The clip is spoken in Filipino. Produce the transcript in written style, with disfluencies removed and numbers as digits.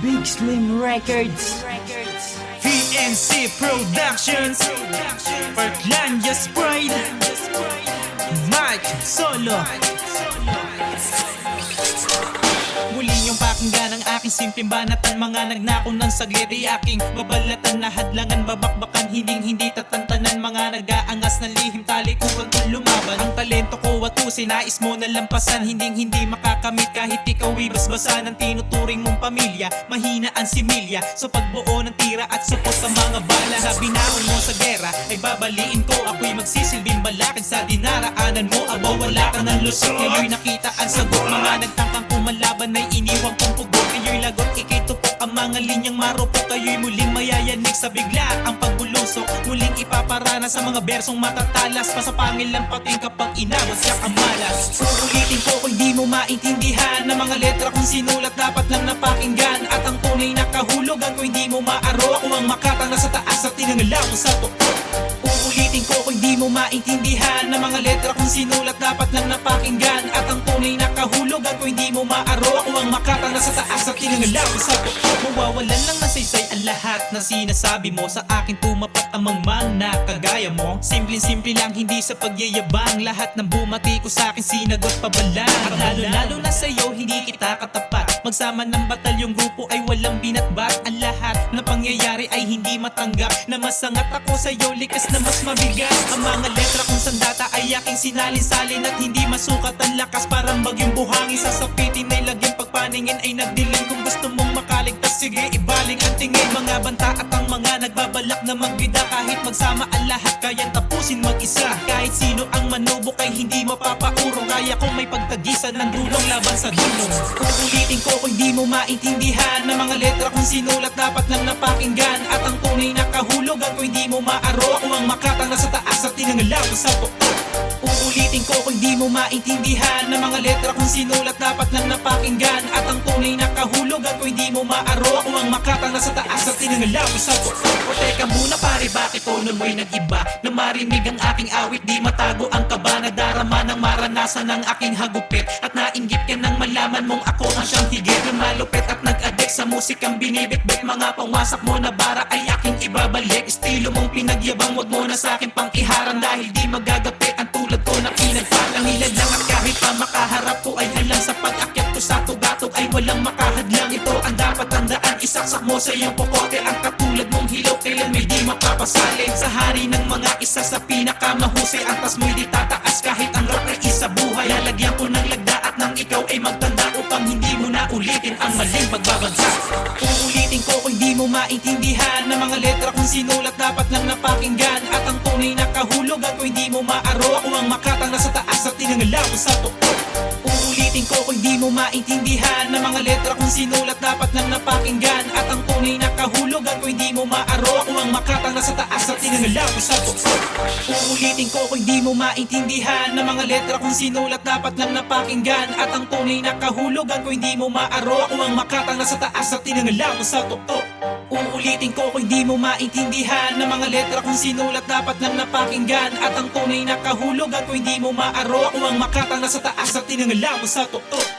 Big Slim Records, VNC Productions, Portlandia's Pride, Mike Solo. Muli yung pakinggan ang aking simpleng banatan. Mga nagnakaw ng saglit ay aking babalatan. Nahadlangan, babakbakan, hindi tatantanan. Mga nag-aangas ng lihim, talikuran kung lumaban. Ang talento ko watusin, nais mo na lampasan. Hindi makakamit kahit ikaw ibasbasan. Ang tinuturing mong pamilya, mahina ang similya. Sa pagbuo ng tira at supot ang mga bala na binaon mo sa gera, ay babaliin ko. Ako'y magsisilbing balakid sa dinaraanan mo. Aba wala ka ng lusot, ngayon nakita ang sagot. Mga nagtangkang kumalaban ay iniwang kong pugot. Kayo'y lagot, ikay tupok ang mga linyang marupok. Kayo'y muling mayayanig sa bigla ang pagbulusok. Muling ipaparana sa mga bersong matatalas. Pasapangil lang pating kapag inabot siya kamalas. Uulitin ko kung di mo maintindihan na mga letra kung sinulat dapat lang napakinggan. At ang tunay na kahulugan kung hindi mo maaro. Ako ang makatang nasa taas at tinangalaw sa tuktok. Uulitin ko kung di mo maintindihan na mga letra kung sinulat dapat lang napakinggan. At ang tunay na kahulugan kung hindi mo maaro. Ako ang makatang nasa taas at tinangalaw sa tuktok. Mawawalan lang na saysay ang lahat na sinasabi mo. Sa akin tumapat ang mangmang na kagaya mo. Simple lang, hindi sa pagyayabang. Lahat ng bumati ko sa akin sinagot pabalang. At lalo na sa'yo hindi kita katapat. Magsama ng batalyong grupo ay walang binatbat. Ang lahat na pangyayari ay hindi matanggap. Na masangat ako sa'yo, likas na mas mabigat. Ang mga letra kung sandata ay aking sinalin-salin. At hindi masukat ang lakas, parang bagyong buhangin. Sasapitin ay lagyan pagpaningin ay nagdilim. Kung gusto mong makaligtas, sige ibaling ang tingin. Mga banta at ang mga nagbabalak na magbida. Kahit magsama ang lahat, kayang tapusin mag-isa. Kahit sino ang manubok ay hindi mapapaurong. Kaya kung may pagtagisan ng dulong laban sa dulong. Uulitin ko kung di mo maintindihan na mga letra kung sinulat dapat lang napakinggan. At ang tunay na kahulugan kung hindi mo maaro. Ako ang makatang nasa taas at tinangalaw sa tuktok. Uulitin ko kung di mo maintindihan na mga letra kung sinulat dapat lang napakinggan. At ang tunay na kahulugan kung hindi mo maaro. Ako ang makatang nasa taas at tinangalaw sa tuktok. O teka muna pare, bakit tono mo'y nag-iba? Na marinig ang aking awit, di matago ang kaba. Nadarama ng maranasan ng aking hagupit. At nainggit ka nang malaman mong ako ang siyang higit na malupit. At nag-addict sa musikang binibitbit. Mga pangwasak mo na bara ay aking ibabalik. Estilo mong pinagyabang, wag mo na sa akin pang iharang. Dahil di magagapit ang tulad ko na pinagpalang nilalang. At kahit pa makaharap ko ay halang sa pag-akyat ko sa tugatog ay walang makahadlang. Ito ang dapat tandaan, isaksak mo sa iyong pokote. Ang katulad mong hilaw kailan may di mapapasaling. Sa hari ng mga isa sa pinakamahusay, antas mo'y di tataas kahit ang rap ay isa buhay. Lalagyan ko ng lagda at nang ikaw ay magtanda upang hindi mo na ulitin ang maling pagbabagsak. Uulitin ko kung di mo maintindihan na mga letra kung sinulat dapat lang napakinggan. At ang tunay na kahulugan kung hindi mo maaro. Ako ang makatang nasa taas at tinangalaw sa tuktok. Uulitin ko kung di mo maintindihan na mga letra kung sinulat dapat lang napakinggan. At ang tunay na kahulugan kung hindi mo maaro. Ako ang makatang nasa taas at tinangalaw sa tuktok. Uulitin ko kung di mo maintindihan na mga letra kung sinulat dapat lang napakinggan. At ang tunay na kahulugan kung hindi mo maaro. Ako ang makatang nasa taas at tinangalaw sa tuktok. Uulitin ko kung di mo maintindihan na mga letra kung sinulat dapat lang napakinggan. At ang tunay na kahulugan kung hindi mo maaro. Ako ang makatang nasa taas at tinangalaw sa tuktok.